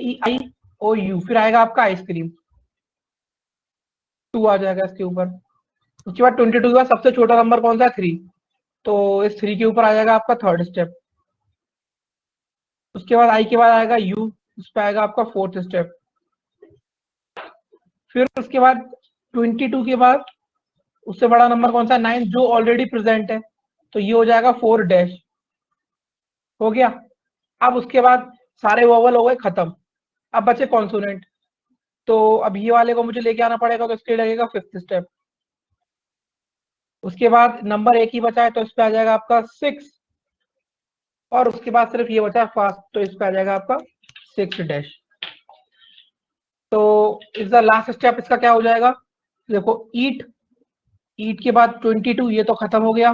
AEIOU, फिर आएगा आपका आइसक्रीम, 2 आ जाएगा इसके ऊपर। उसके बाद 22 के बाद सबसे छोटा नंबर कौन सा है? 3, तो इस 3 के ऊपर आ जाएगा आपका थर्ड स्टेप। उसके बाद आई के बाद आएगा यू, उस पर आएगा आपका फोर्थ स्टेप। फिर उसके बाद 22 के बाद उससे बड़ा नंबर कौन सा है? 9, जो ऑलरेडी प्रेजेंट है, तो ये हो जाएगा 4 डैश। हो गया। अब उसके बाद सारे वोवल हो गए खत्म, अब बचे कॉन्सोनेंट। तो अब ये वाले को मुझे लेके आना पड़ेगा, तो इसके लिए लगेगा फिफ्थ स्टेप। उसके बाद नंबर एक ही बचा है, तो इस पे आ जाएगा आपका 6, और उसके बाद सिर्फ ये बचा है फास्ट, तो इस पे आ जाएगा आपका 6 डैश। तो इस द लास्ट स्टेप इसका क्या हो जाएगा? देखो, ईट, ईट के बाद 22, ये तो खत्म हो गया।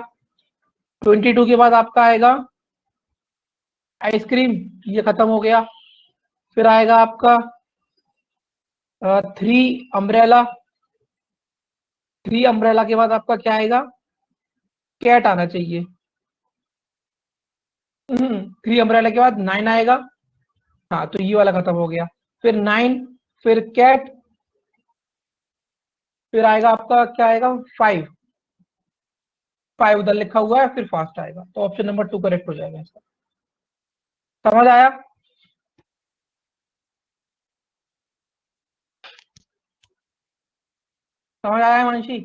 22 के बाद आपका आएगा आइसक्रीम, ये खत्म हो गया। फिर आएगा आपका 3 अम्ब्रेला, 3 अम्ब्रेला के बाद आपका क्या आएगा? कैट आना चाहिए। 3 अम्ब्रेला के बाद 9 आएगा, हाँ, तो ये वाला खत्म हो गया। फिर 9, फिर कैट, फिर आएगा आपका क्या आएगा? 5, 5 उधर लिखा हुआ है, फिर फास्ट आएगा, तो ऑप्शन नंबर 2 करेक्ट हो जाएगा इसका। समझ आया? समझ आया मानसी?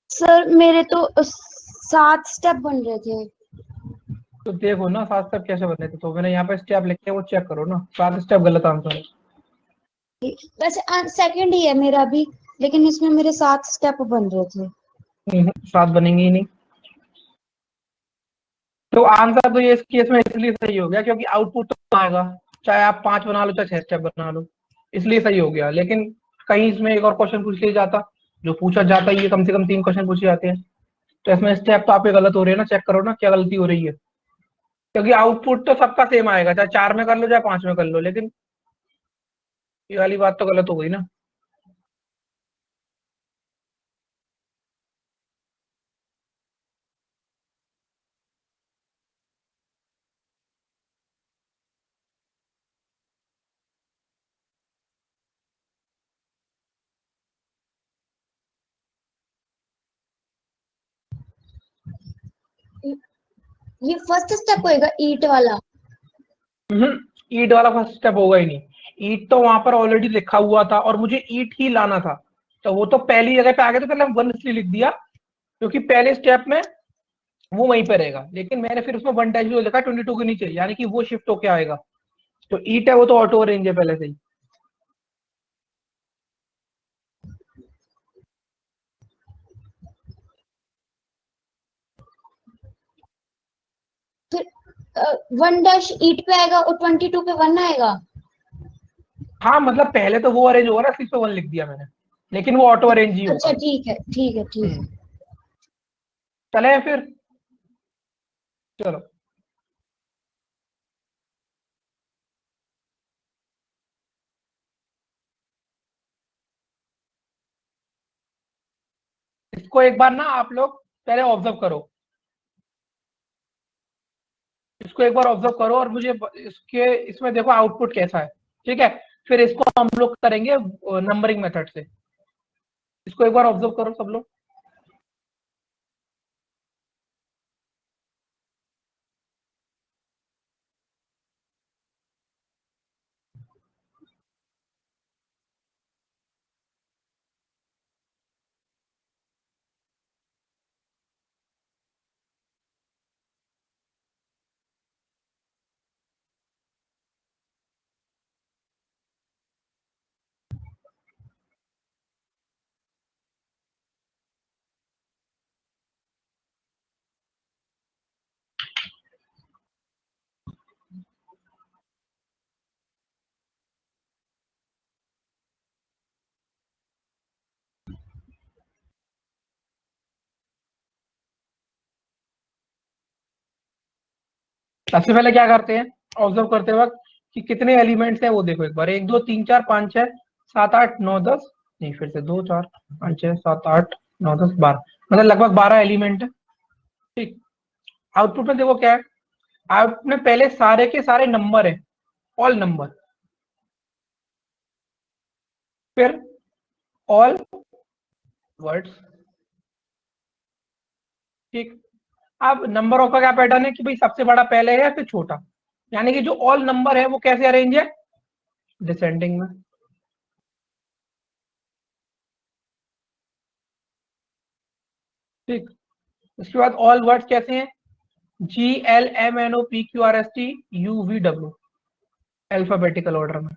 सर मेरे तो 7 स्टेप बन रहे थे। तो देखो ना 7 स्टेप कैसे बने थे, तो मैंने यहाँ पे स्टेप लिखे हैं, वो चेक करो ना। 7 स्टेप गलत आंसर है। वैसे सेकंड ही है मेरा भी, लेकिन इसमें मेरे 7 स्टेप बन रहे थे। 7 बनेंगे ही नहीं। तो आंसर तो ये इस केस में इसलिए सही हो गया क्योंकि आउटपुट तो आएगा, चाहे आप 5 बना लो चाहे 6 स्टेप बना लो, इसलिए सही हो गया। लेकिन कहीं इसमें एक और क्वेश्चन पूछ लिया जाता, जो पूछा जाता ही है, कम से कम 3 क्वेश्चन पूछे जाते हैं। तो इसमें स्टेप तो आपके गलत हो रहे हैं ना, चेक करो ना क्या गलती हो रही है। क्योंकि आउटपुट तो सबका सेम आएगा, चाहे 4 में कर लो चाहे 5 में कर लो, लेकिन ये वाली बात तो गलत हो गई ना। ये फर्स्ट स्टेप होएगा ईट वाला? ईट वाला फर्स्ट स्टेप होगा ही नहीं। ईट तो वहां पर ऑलरेडी लिखा हुआ था और मुझे ईट ही लाना था, तो वो तो पहली जगह पे आ गया, तो पहले 1 इसलिए लिख दिया क्योंकि पहले स्टेप में वो वहीं पे रहेगा। लेकिन मैंने फिर उसमें 1 डैश लिखा 22 के नीचे, यानी कि वो शिफ्ट होके आएगा। तो ईट है वो तो ऑटो रेंज है पहले से ही। फिर 1 डैश ईट पे आएगा और 22 पे 1 आएगा। हाँ, मतलब पहले तो वो अरेंज होगा ना, इसलिए 1 लिख दिया मैंने, लेकिन वो ऑटो अरेंज ही अच्छा होगा। ठीक है ठीक है ठीक है। चले फिर, चलो। इसको एक बार ना आप लोग पहले ऑब्जर्व करो, इसको एक बार ऑब्जर्व करो और मुझे इसके इसमें देखो आउटपुट कैसा है, ठीक है? फिर इसको हम लोग करेंगे नंबरिंग मेथड से। इसको एक बार ऑब्जर्व करो सब लोग। सबसे पहले क्या करते हैं ऑब्जर्व करते वक्त कि कितने एलिमेंट्स हैं वो देखो एक बार। 1 2 3 4 5 6 7 8 9 10, नहीं फिर से 2 4 5 6 7 8 9 10 12, मतलब लगभग 12 एलिमेंट है। ठीक। आउटपुट में देखो क्या है, आपने पहले सारे के सारे नंबर है, ऑल नंबर, फिर ऑल वर्ड्स। ठीक। अब नंबरों का क्या पैटर्न है कि भाई सबसे बड़ा पहले है फिर छोटा, यानी कि जो ऑल नंबर है वो कैसे अरेंज है, डिसेंडिंग में। ठीक। उसके बाद ऑल वर्ड्स कैसे हैं, GLMNOPQRSTUVW, अल्फाबेटिकल ऑर्डर में।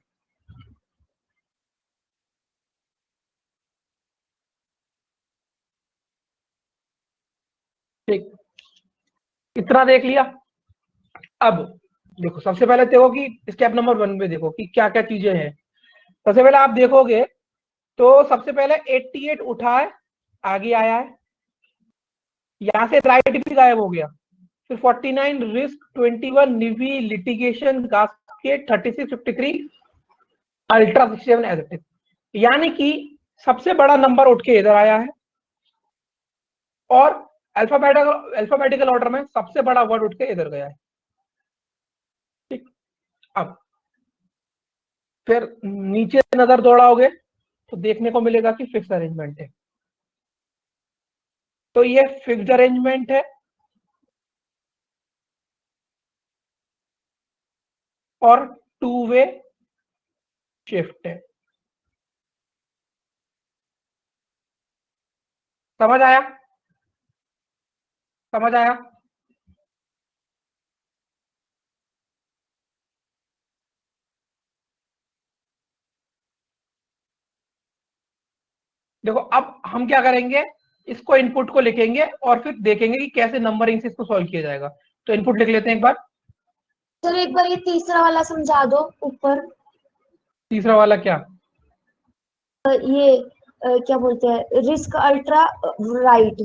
ठीक, इतना देख लिया। अब देखो सबसे पहले देखो कि स्टेप नंबर 1 में देखो कि क्या क्या चीजें हैं। सबसे पहले आप देखोगे तो सबसे पहले 88 उठा है, आगे आया है, यहां से राइट भी गायब हो गया। फिर 49 रिस्क, 21 निवी, लिटिगेशन, गास्केट, 36 53 अल्ट्रा 67 एज, यानी कि सबसे बड़ा नंबर उठ के इधर आया है, और अल्फाबेटिकल ऑर्डर में सबसे बड़ा वर्ड उठ के इधर गया है। ठीक। अब फिर नीचे नजर दौड़ाओगे तो देखने को मिलेगा कि फिक्स अरेंजमेंट है, तो ये फिक्स्ड अरेंजमेंट है और टू वे शिफ्ट है। समझ आया, समझ आया। देखो अब हम क्या करेंगे, इसको इनपुट को लिखेंगे और फिर देखेंगे कि कैसे नंबरिंग से इसको सॉल्व किया जाएगा। तो इनपुट लिख लेते हैं एक बार। चलो एक बार ये तीसरा वाला समझा दो ऊपर। तीसरा वाला क्या, ये क्या बोलते हैं, रिस्क अल्ट्रा राइट।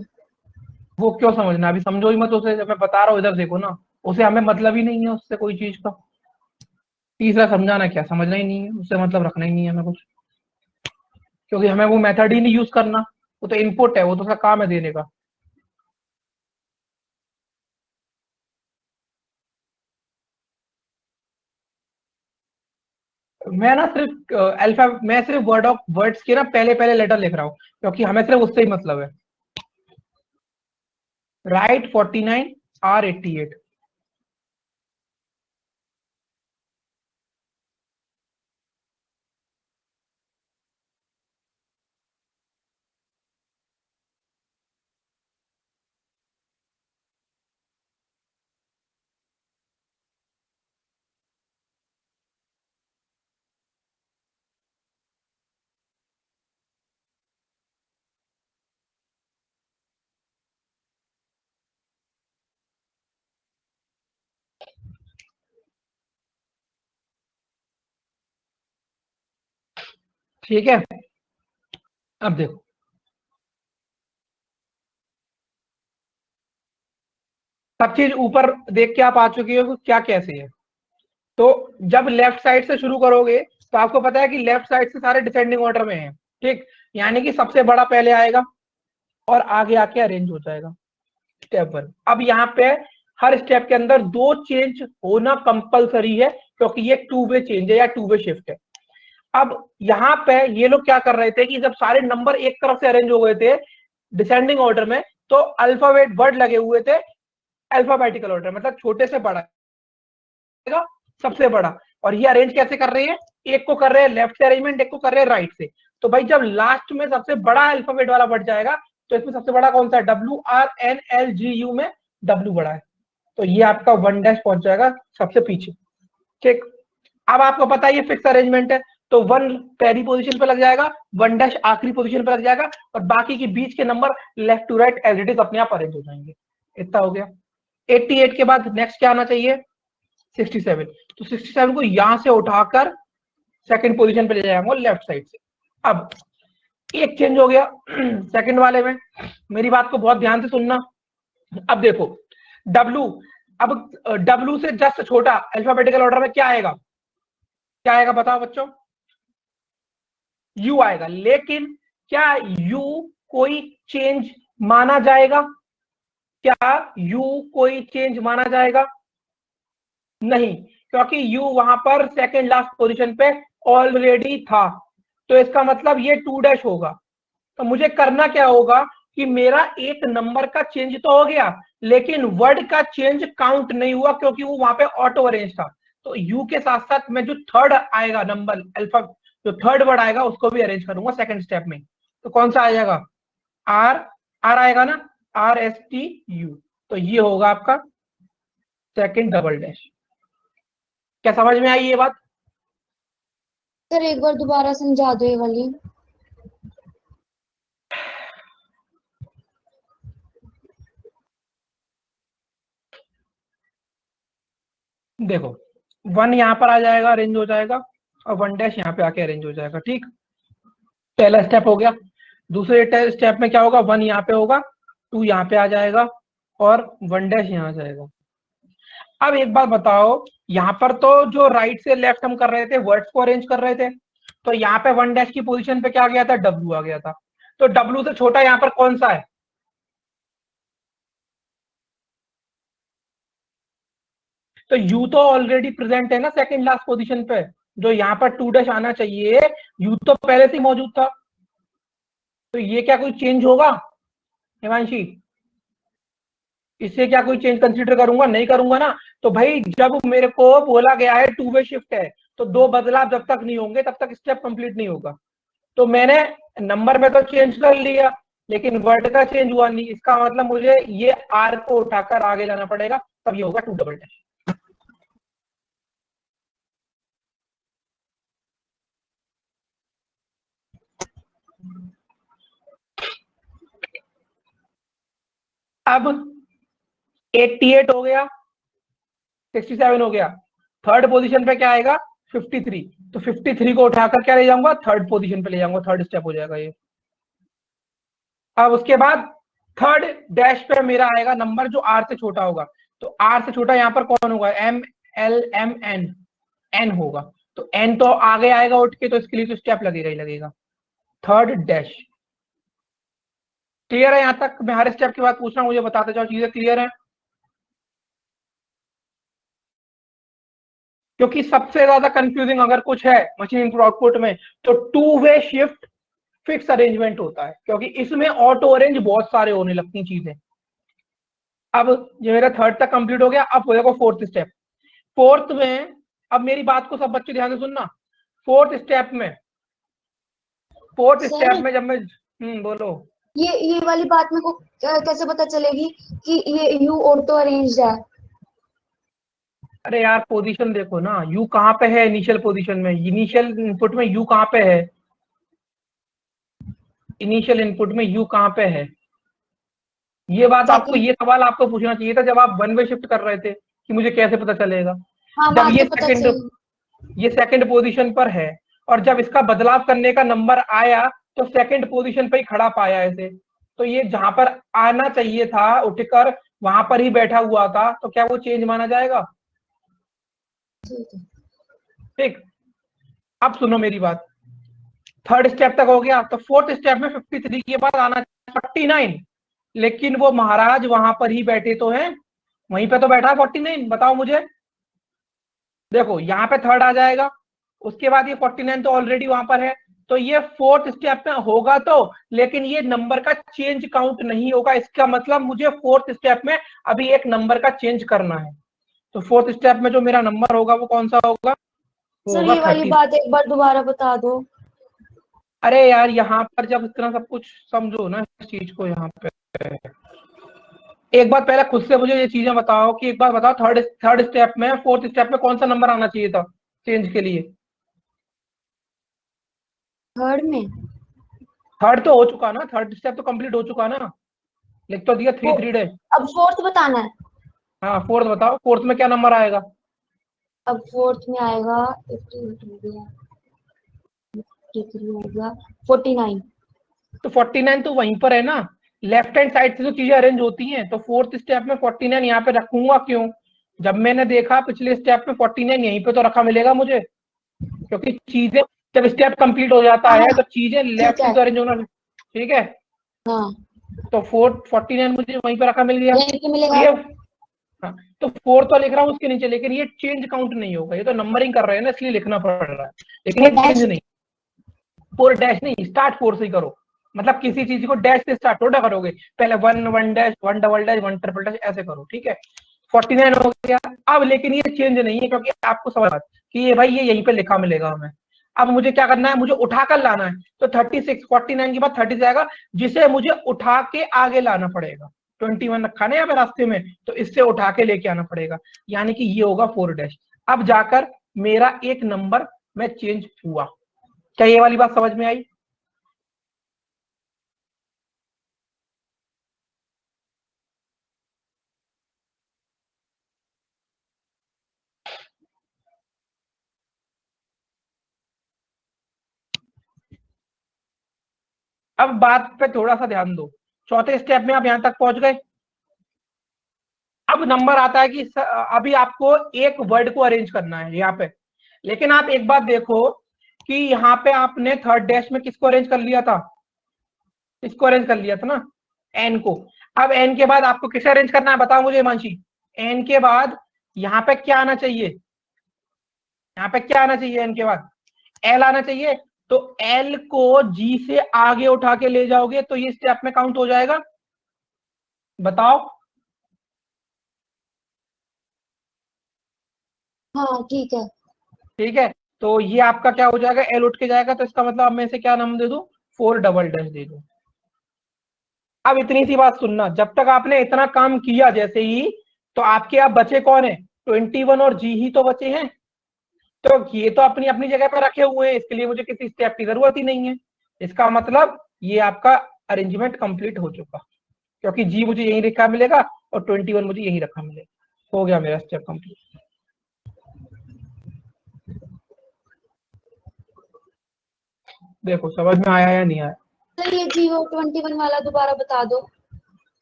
वो क्यों समझना, अभी समझो ही मत उसे, जब मैं बता रहा हूँ इधर देखो ना, उसे हमें मतलब ही नहीं है उससे कोई चीज का। तीसरा समझाना क्या, समझना ही नहीं है, उससे मतलब रखना ही नहीं है हमें कुछ, क्योंकि हमें वो मेथड ही नहीं यूज करना। वो तो इनपुट है, वो तो उसका काम है देने का। मैं ना सिर्फ अल्फा, मैं सिर्फ वर्ड्स के ना पहले पहले लेटर लिख रहा हूँ, क्योंकि हमें सिर्फ उससे ही मतलब है। Right 49 or 88। ठीक है। अब देखो सब चीज ऊपर देख के आप आ चुके हो कि क्या कैसे है। तो जब लेफ्ट साइड से शुरू करोगे तो आपको पता है कि लेफ्ट साइड से सारे डिसेंडिंग ऑर्डर में है। ठीक, यानी कि सबसे बड़ा पहले आएगा और आगे आके अरेंज हो जाएगा। स्टेप 1। अब यहाँ पे हर स्टेप के अंदर दो चेंज होना कंपलसरी है, क्योंकि ये टू वे चेंज है या टू वे शिफ्ट है। अब यहाँ पे ये लोग क्या कर रहे थे कि जब सारे नंबर एक तरफ से अरेंज हो गए थे डिसेंडिंग ऑर्डर में, तो अल्फाबेट वर्ड लगे हुए थे अल्फाबेटिकल ऑर्डर, मतलब छोटे से बड़ा सबसे बड़ा। और ये अरेंज कैसे कर रहे हैं, एक को कर रहे हैं लेफ्ट से अरेंजमेंट, एक को कर रहे हैं राइट से। तो भाई जब लास्ट में सबसे बड़ा अल्फाबेट वाला बढ़ जाएगा, तो इसमें सबसे बड़ा कौन सा है, WRNLGU में W बड़ा है, तो ये आपका 1 पहुंच जाएगा सबसे पीछे। ठीक। अब आपको पता है ये फिक्स अरेंजमेंट है, तो 1 पहली पोजीशन पे लग जाएगा, 1 आखिरी पोजीशन पे लग जाएगा, और बाकी के बीच के number left to right as it is अपने आप अरेंज हो जाएंगे। इतना हो गया। 88 के बाद नेक्स्ट क्या आना चाहिए, 67। तो 67 को यहां से उठाकर सेकंड पोजीशन पे ले जाएंगे लेफ्ट साइड से। अब एक चेंज हो गया सेकंड वाले में, मेरी बात को बहुत ध्यान से सुनना। अब देखो W, अब W से जस्ट छोटा अल्फाबेटिकल ऑर्डर में क्या आएगा, क्या आएगा बताओ बच्चों, U आएगा। लेकिन क्या U कोई चेंज माना जाएगा, क्या U कोई चेंज माना जाएगा, नहीं, क्योंकि यू वहां पर सेकंड लास्ट पोजीशन पे ऑलरेडी था, तो इसका मतलब ये 2 डैश होगा। तो मुझे करना क्या होगा कि मेरा एक नंबर का चेंज तो हो गया, लेकिन वर्ड का चेंज काउंट नहीं हुआ क्योंकि वो वहां पे ऑटो अरेंज था। तो यू के साथ साथ मैं जो थर्ड आएगा नंबर अल्फा, जो थर्ड वर्ड आएगा उसको भी अरेंज करूंगा सेकंड स्टेप में। तो कौन सा आ जाएगा, आर, आर आएगा ना, आर एस टी यू। तो ये होगा आपका सेकंड डबल डैश। क्या समझ में आई ये बात? सर एक बार दोबारा समझा दो ये वाली। देखो, 1 यहाँ पर आ जाएगा, अरेंज हो जाएगा, और 1 डैश यहाँ पे आके अरेंज हो जाएगा। ठीक, पहला स्टेप हो गया। दूसरे स्टेप में क्या होगा, 1 यहाँ पे होगा, 2 यहाँ पे आ जाएगा, और 1 डैश यहाँ आ जाएगा। अब एक बात बताओ, यहाँ पर तो जो राइट से लेफ्ट हम कर रहे थे, वर्ड्स को अरेंज कर रहे थे, तो यहाँ पे 1 डैश की पोजीशन पे क्या आ गया था, डब्ल्यू आ गया था। तो डब्ल्यू से छोटा यहाँ पर कौन सा है, तो यू तो ऑलरेडी प्रेजेंट है ना सेकंड लास्ट पोजीशन पे, जो यहाँ पर 2 डैश आना चाहिए, यू तो पहले से ही मौजूद था। तो ये क्या कोई चेंज होगा हिमांशी, इससे क्या कोई चेंज कंसीडर करूंगा, नहीं करूंगा ना। तो भाई जब मेरे को बोला गया है 2 वे शिफ्ट है, तो 2 बदलाव जब तक नहीं होंगे तब तक स्टेप कंप्लीट नहीं होगा। तो मैंने नंबर में तो चेंज कर लिया, लेकिन वर्ड का चेंज हुआ नहीं, इसका मतलब मुझे ये आर को उठाकर आगे जाना पड़ेगा, तब ये होगा 2 डबल डैश। अब 88 हो गया, 67 हो गया, थर्ड पोजीशन पे क्या आएगा, 53। तो 53 को उठाकर क्या ले जाऊंगा, थर्ड पोजीशन पे ले जाऊंगा, थर्ड स्टेप हो जाएगा ये। अब उसके बाद थर्ड डैश पे मेरा आएगा नंबर जो आर से छोटा होगा। तो आर से छोटा यहाँ पर कौन होगा, M L M N, N होगा। तो एन तो आगे आएगा उठ के, तो इसके लिए तो स्टेप लगेगा ही लगेगा, थर्ड डैश। क्लियर है यहाँ तक? मैं हर स्टेप के बाद पूछ रहा हूँ, मुझे बताते जाओ चीजें क्लियर है, क्योंकि सबसे ज्यादा कंफ्यूजिंग अगर कुछ है मशीन इनपुट आउटपुट में, तो 2 वे शिफ्ट फिक्स अरेंजमेंट होता है, क्योंकि इसमें ऑटो अरेंज बहुत सारे होने लगती हैं चीजें। अब ये मेरा थर्ड तक कंप्लीट हो गया, अब हो जाएगा फोर्थ स्टेप। फोर्थ में, अब मेरी बात को सब बच्चे ध्यान से सुनना, फोर्थ स्टेप में, फोर्थ स्टेप सर में जब मैं बोलो। ये वाली बात मेरे को कैसे पता चलेगी कि ये यू ऑटो अरेंज्ड है? अरे यार पोजीशन देखो ना, यू कहाँ पे है इनिशियल पोजीशन में, इनिशियल इनपुट में यू कहाँ पे है, इनिशियल इनपुट में यू कहाँ पे है, ये बात आपको, सेकंड। ये सवाल आपको पूछना चाहिए था जब आप 1 वे शिफ्ट कर रहे थे, कि मुझे कैसे पता चलेगा। हाँ जब बात ये तो पता सेकंड, चली। ये सेकंड पोजीशन पर है, और जब इसका बदलाव करने का नंबर आया, तो सेकंड पोजीशन पे ही खड़ा पाया इसे। तो ये जहां पर आना चाहिए था उठकर, वहां पर ही बैठा हुआ था, तो क्या वो चेंज माना जाएगा? ठीक है। ठीक, अब सुनो मेरी बात, थर्ड स्टेप तक हो गया, तो फोर्थ स्टेप में 53 के बाद आना 49, लेकिन वो महाराज वहां पर ही बैठे तो हैं, वहीं पे तो बैठा है 49, बताओ मुझे। देखो यहाँ पे थर्ड आ जाएगा, उसके बाद ये 49 तो ऑलरेडी वहां पर है, तो ये फोर्थ स्टेप में होगा तो, लेकिन ये नंबर का चेंज काउंट नहीं होगा। इसका मतलब मुझे फोर्थ स्टेप में अभी एक नंबर का चेंज करना है। तो फोर्थ स्टेप में जो मेरा नंबर होगा वो कौन सा होगा, वो सर होगा ये वाली 30। बात एक बार दोबारा बता दो। अरे यार यहाँ पर जब इतना सब कुछ समझो ना इस चीज को, यहाँ पे एक बार पहले खुद से मुझे ये चीजें बताओ, कि एक बार बताओ थर्ड थर्ड स्टेप में, फोर्थ स्टेप में कौन सा नंबर आना चाहिए था चेंज के लिए? थर्ड में? थर्ड तो हो चुका ना, थर्ड स्टेप तो कंप्लीट हो चुका ना, लिख तो दिया 3 3 डे। अब फोर्थ बताना है। हाँ फोर्थ बताओ, फोर्थ में क्या नंबर आएगा? अब फोर्थ में आएगा 88 हो गया, 53 हो गया, 49। तो 49 तो वहीं पर है ना, लेफ्ट हैंड साइड से जो चीजें अरेंज होती हैं, तो फोर्थ स्टेप में 49 यहाँ पे रखूंगा क्यों? जब मैंने देखा पिछले स्टेप में 49 यहीं पे तो रखा मिलेगा मुझे, क्योंकि चीजें जब स्टेप कंप्लीट हो जाता हाँ है हाँ तो चीजें ठीक लेफ्ट से है। तो अरेंज होना, ठीक है। हाँ तो फोर्थ 49 मुझे वहीं पर रखा मिल गया। यहीं पे तो मिलेगा। ये हाँ, तो 4 तो लिख रहा हूँ उसके नीचे, लेकिन ये चेंज काउंट नहीं होगा, ये तो नंबरिंग कर रहे हैं ना, इसलिए लिखना पड़ रहा है, लेकिन वो ये चेंज डैश। नहीं। 4 डैश नहीं, स्टार्ट 4 से ही करो, मतलब किसी चीज को डैश से स्टार्ट थोड़ा करोगे, पहले 1 1 dash 1 double dash 1 triple dash ऐसे करो, ठीक है। 49 हो गया। अब लेकिन ये चेंज नहीं है, क्योंकि आपको समझ कि ये भाई ये यहीं पे लिखा मिलेगा हमें। अब मुझे क्या करना है, मुझे उठाकर लाना है, तो 36 49 के बाद 30 आएगा, जिसे मुझे उठा के आगे लाना पड़ेगा। 21 रखा ना यहाँ पे रास्ते में, तो इससे उठा के लेके आना पड़ेगा, यानी कि ये होगा 4 डैश। अब जाकर मेरा एक नंबर में चेंज हुआ। क्या ये वाली बात समझ में आई? अब बात पे थोड़ा सा ध्यान दो। चौथे स्टेप में आप यहां तक पहुंच गए। अब नंबर आता है कि अभी आपको एक वर्ड को अरेंज करना है यहाँ पे, लेकिन आप एक बात देखो कि यहाँ पे आपने थर्ड डैश में किसको अरेंज कर लिया था? इसको अरेंज कर लिया था ना, एन को। अब एन के बाद आपको किसे अरेंज करना है, बताओ मुझे हिमांशी। एन के बाद यहाँ पे क्या आना चाहिए? यहाँ पे क्या आना चाहिए एन के बाद? एल आना चाहिए। तो एल को जी से आगे उठा के ले जाओगे तो ये स्टेप में काउंट हो जाएगा? बताओ। हाँ ठीक है। ठीक है, तो ये आपका क्या हो जाएगा, एल उठ के जाएगा, तो इसका मतलब अब मैं इसे क्या नाम दे दूं? 4 डबल डैश दे दूं। अब इतनी सी बात सुनना, जब तक आपने इतना काम किया जैसे ही, तो आपके आप बचे कौन है? 21 और जी ही तो बचे हैं। तो ये तो अपनी अपनी जगह पर रखे हुए हैं, इसके लिए मुझे किसी स्टेप की जरूरत ही नहीं है। इसका मतलब ये आपका अरेंजमेंट कंप्लीट हो चुका, क्योंकि जी मुझे यही रखा मिलेगा और 21 मुझे यही रखा मिलेगा। हो गया मेरा स्टेप कंप्लीट। देखो समझ में आया या नहीं आया? तो ये जीरो 21 वाला दोबारा बता दो।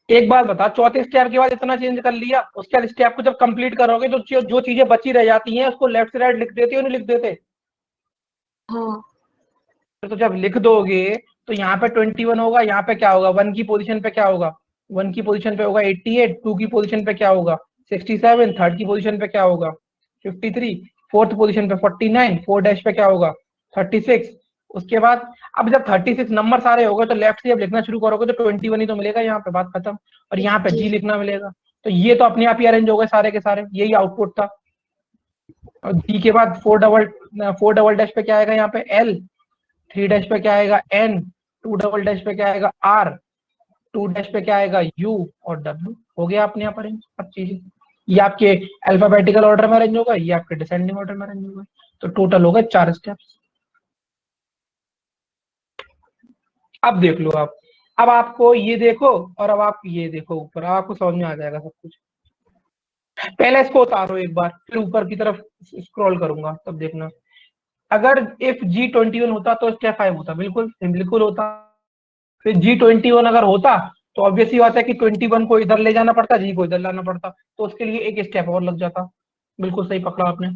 एक बात बता, चौथे स्टेप के बाद इतना चेंज कर लिया, उसके बाद स्टेप को जब कंप्लीट करोगे तो जो चीजें बची रह जाती हैं उसको लेफ्ट से राइट लिख देते हो, नहीं लिख देते? हाँ। तो जब लिख दोगे तो यहाँ पे 21 होगा, यहाँ पे क्या होगा, वन की पोजीशन पे क्या होगा? वन की पोजीशन पे होगा 88, टू की पोजीशन पे क्या होगा? 67, थर्ड की पोजीशन पे क्या होगा? 53, फोर्थ पोजीशन पे 49, फोर डैश पे क्या होगा? 36। उसके बाद अब जब 36 नंबर सारे हो गए तो लेफ्ट से जब लिखना शुरू करोगे तो 21 ही तो मिलेगा, यहाँ पे बात खत्म। और यहाँ पे जी। जी लिखना मिलेगा। तो ये तो अपने आप ही अरेंज हो गए सारे के सारे, यही आउटपुट था। और जी के बाद फोर डबल डैश पे क्या आएगा यहाँ पे? एल। थ्री डैश पे क्या आएगा? एन। टू डबल डैश पे क्या आएगा? आर। टू डैश पे क्या आएगा? यू। और डब्ल्यू। हो गया अपने यहाँ पर अरेंज सब चीजें। ये आपके अल्फाबेटिकल ऑर्डर में अरेंज होगा, ये आपके डिसेंडिंग ऑर्डर में अरेंज होगा। तो टोटल हो गए 4 स्टेप्स। अब देख लो आप। अब आपको ये देखो, और अब आप ये देखो ऊपर, आपको समझ में आ जाएगा सब कुछ। पहले इसको उतारो एक बार, फिर ऊपर की तरफ स्क्रॉल करूंगा तब देखना। अगर इफ G21 होता तो स्टेप 5 होता, बिल्कुल बिल्कुल होता। फिर G21 अगर होता तो ऑब्वियसली बात है कि 21 को इधर ले जाना पड़ता, जी को इधर लाना पड़ता, तो उसके लिए एक स्टेप और लग जाता। बिल्कुल सही पकड़ा आपने।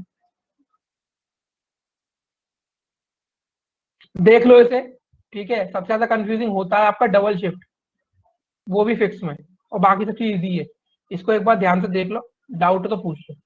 देख लो इसे। ठीक है, सबसे ज्यादा कंफ्यूजिंग होता है आपका डबल शिफ्ट, वो भी फिक्स में, और बाकी सब चीज इजी है। इसको एक बार ध्यान से देख लो, डाउट तो पूछ लो।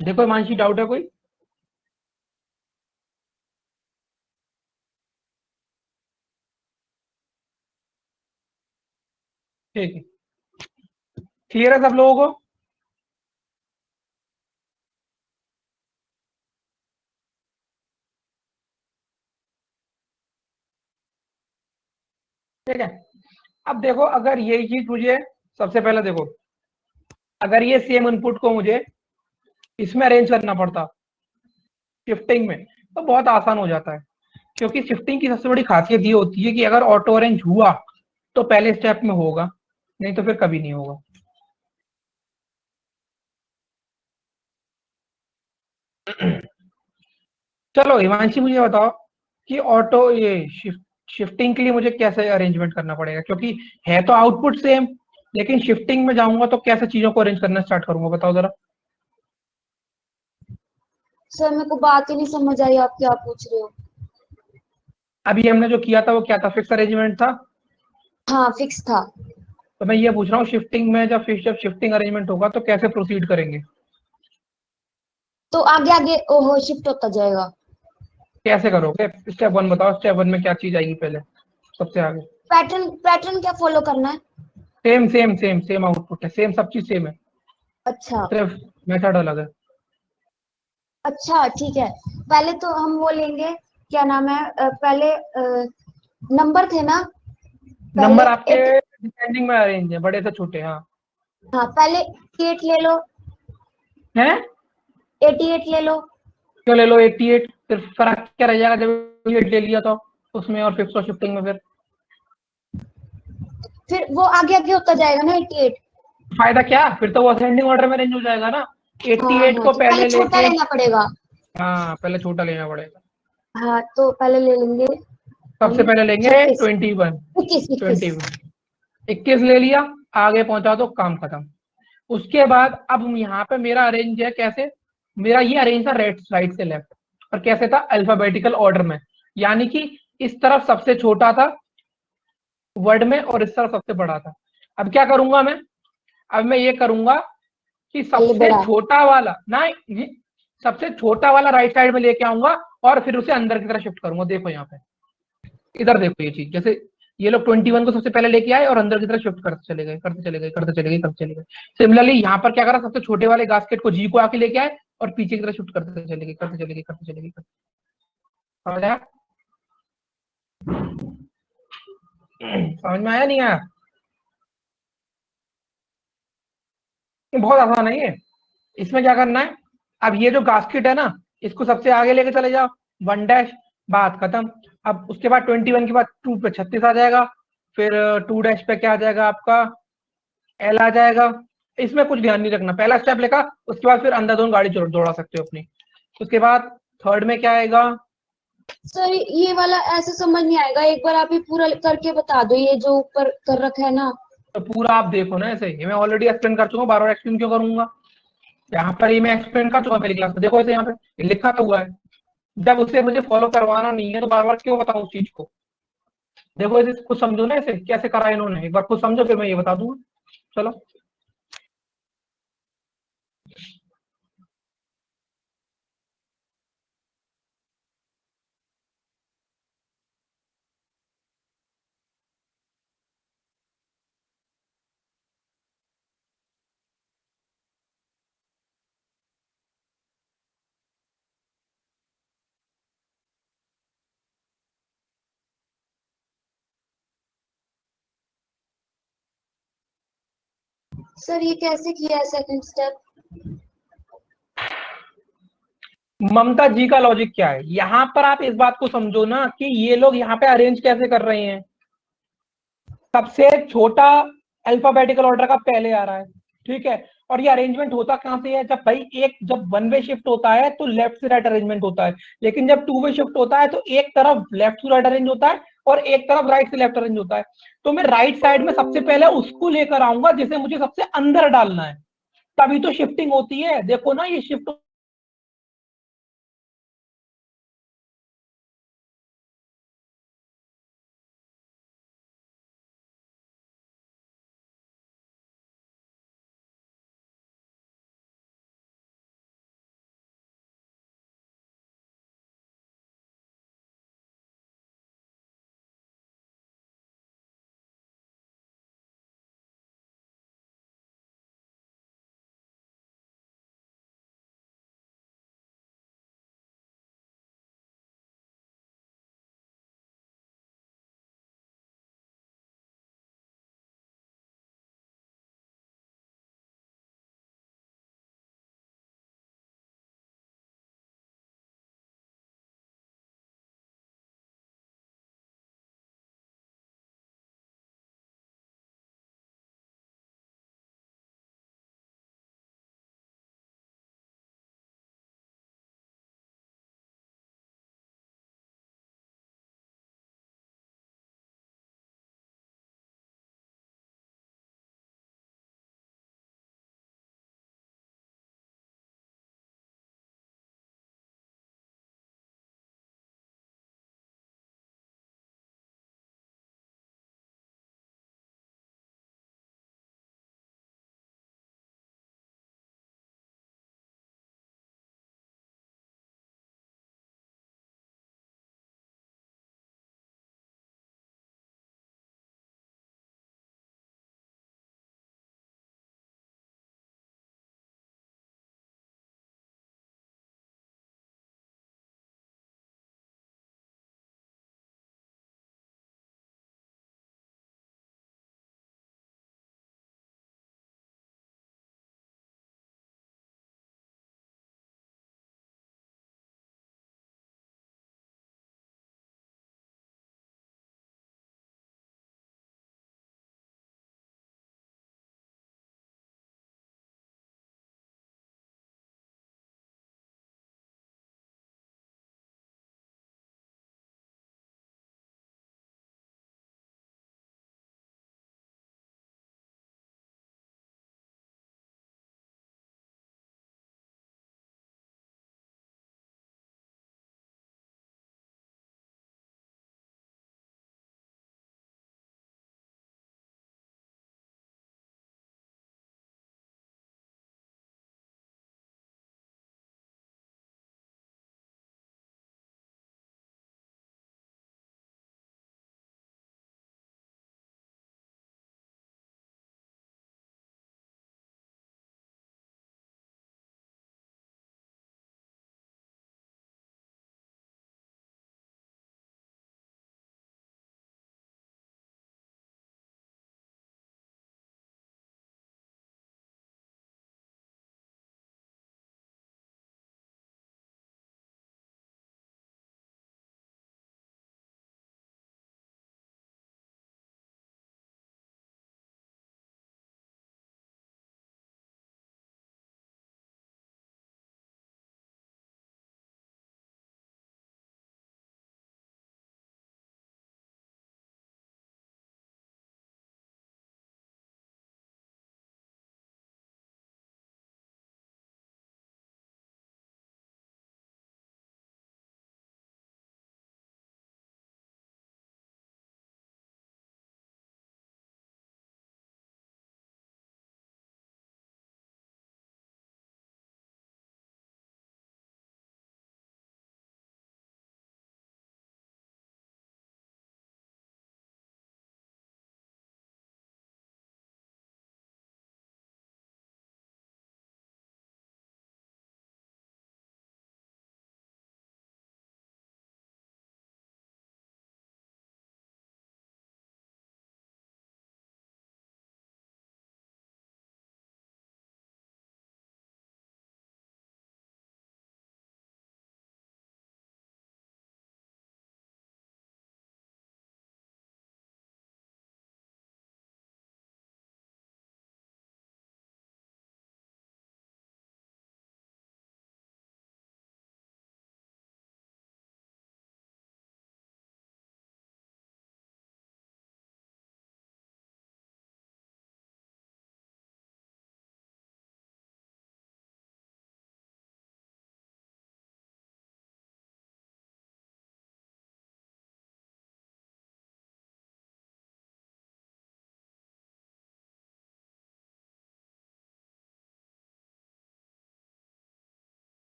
देखो मानसी, डाउट है कोई? ठीक है, क्लियर है सब लोगों को? ठीक है। अब देखो, अगर यही चीज मुझे, सबसे पहले देखो, अगर ये सेम इनपुट को मुझे इसमें अरेंज करना पड़ता शिफ्टिंग में, तो बहुत आसान हो जाता है। क्योंकि शिफ्टिंग की सबसे बड़ी खासियत ये होती है कि अगर ऑटो अरेंज हुआ तो पहले स्टेप में होगा, नहीं तो फिर कभी नहीं होगा। चलो हिमांशी, मुझे बताओ कि ऑटो ये शिफ्टिंग के लिए मुझे कैसे अरेंजमेंट करना पड़ेगा, क्योंकि है तो आउटपुट सेम, लेकिन शिफ्टिंग में जाऊंगा तो कैसे चीजों को अरेंज करना स्टार्ट करूंगा, बताओ जरा। सर मेरे को बात ही नहीं समझ आई, आप क्या पूछ रहे हो? अभी हमने जो किया था वो क्या था, फिक्स अरेंजमेंट था। हाँ फिक्स था। तो मैं ये पूछ रहा हूँ, शिफ्टिंग में जब शिफ्टिंग अरेंजमेंट होगा तो कैसे प्रोसीड करेंगे? तो आगे आगे ओहो शिफ्ट होता जाएगा। कैसे करोगे, स्टेप वन बताओ, स्टेप वन में क्या चीज आएगी पहले सबसे आगे? पैटर्न पैटर्न क्या फॉलो करना है? Same same same same output है, सेम सब चीज सेम है, अच्छा। सिर्फ मेथड अलग है। अच्छा ठीक है। पहले तो हम वो लेंगे, क्या नाम है, पहले नंबर थे ना। पहले नंबर आपके एट, डिसेंडिंग में अरेंज है, बड़े से छोटे, हाँ। हाँ पहले 88 ले लो। है, 88 ले लो। क्यों ले लो 88? फिर फर्क क्या रह जाएगा जब 88 ले लिया तो उसमें और फिफ्थ और शिफ्टिंग में फिर फिर वो आगे आगे होता जाएगा ना 88। फायदा क्या, फिर तो वो असेंडिंग ऑर्डर में अरेंज हो जाएगा ना। हाँ 88 हाँ को तो पहले पहले छोटा लेके, लेना पड़ेगा। हाँ पहले छोटा लेना पड़ेगा। हाँ तो पहले ले लेंगे सबसे हम पहले लेंगे 36, 21। 21 21। 21, 21 ले लिया, आगे पहुंचा दो, काम खत्म। उसके बाद अब यहाँ पे मेरा अरेंज है कैसे, मेरा ये अरेंज था राइट राइट से लेफ्ट, और कैसे था, अल्फाबेटिकल ऑर्डर में। यानी कि इस तरफ सबसे छोटा था वर्ड में और इस तरफ सबसे बड़ा था। अब क्या करूंगा मैं, अब मैं ये करूंगा कि पहले सबसे बड़ा। छोटा वाला ना, सबसे छोटा वाला राइट साइड में लेके आऊंगा और फिर उसे अंदर की तरफ शिफ्ट करूंगा। देखो यहाँ पे, इधर देखो ये चीज, जैसे ये लोग 21 को सबसे पहले लेके आए और अंदर की तरफ शिफ्ट करते चले गए, करते चले गए, करते चले गए, करते चले गए। सिमिलरली यहाँ पर क्या करा, सबसे छोटे वाले गास्केट को जी को आके लेके आए और पीछे की तरफ शिफ्ट करते चले गए, करते चले गए, करते चले गए, समझ आया? समझ में आया नहीं आया? ये बहुत आसान है ये। इसमें क्या करना है, अब ये जो गास्केट है ना, इसको सबसे आगे लेके चले जाओ, 1 डैश, बात खत्म। अब उसके बाद 21 के बाद 2 पे 36 आ जाएगा, फिर 2 डैश पे क्या आ जाएगा आपका, एल आ जाएगा। इसमें कुछ ध्यान नहीं रखना, पहला स्टेप लेगा, उसके बाद फिर अंदर दोनों गाड़ी दौड़ा सकते हो अपनी। उसके बाद थर्ड में क्या आएगा? सर ये वाला ऐसे समझ नहीं आएगा, एक बार आप ये पूरा करके बता दो, ये जो ऊपर कर रखा है ना। तो पूरा आप देखो ना, ऐसे ही मैं ऑलरेडी एक्सप्लेन कर चुका, बार बार एक्सप्लेन क्यों करूंगा? यहाँ पर ही मैं एक्सप्लेन कर चुका पहली क्लास में, देखो ऐसे यहाँ पे लिखा तो हुआ है। जब उसे मुझे फॉलो करवाना नहीं है तो बार बार क्यों बताऊं उस चीज को? देखो इसे खुद समझो ना, ऐसे कैसे करा इन्होंने, एक बार खुद समझो फिर मैं ये बता दूंगा। चलो। सर ये कैसे किया है सेकंड स्टेप? ममता जी का लॉजिक क्या है यहाँ पर, आप इस बात को समझो ना कि ये लोग यहाँ पे अरेंज कैसे कर रहे हैं। सबसे छोटा अल्फाबेटिकल ऑर्डर का पहले आ रहा है, ठीक है। और ये अरेंजमेंट होता कहाँ से है, जब भाई एक जब 1 वे शिफ्ट होता है तो लेफ्ट से राइट अरेंजमेंट होता है, लेकिन जब 2 वे शिफ्ट होता है तो एक तरफ लेफ्ट टू राइट अरेंज होता है और एक तरफ राइट से लेफ्ट अरेंज होता है। तो मैं राइट साइड में सबसे पहले उसको लेकर आऊंगा जिसे मुझे सबसे अंदर डालना है, तभी तो शिफ्टिंग होती है। देखो ना ये शिफ्ट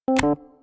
है।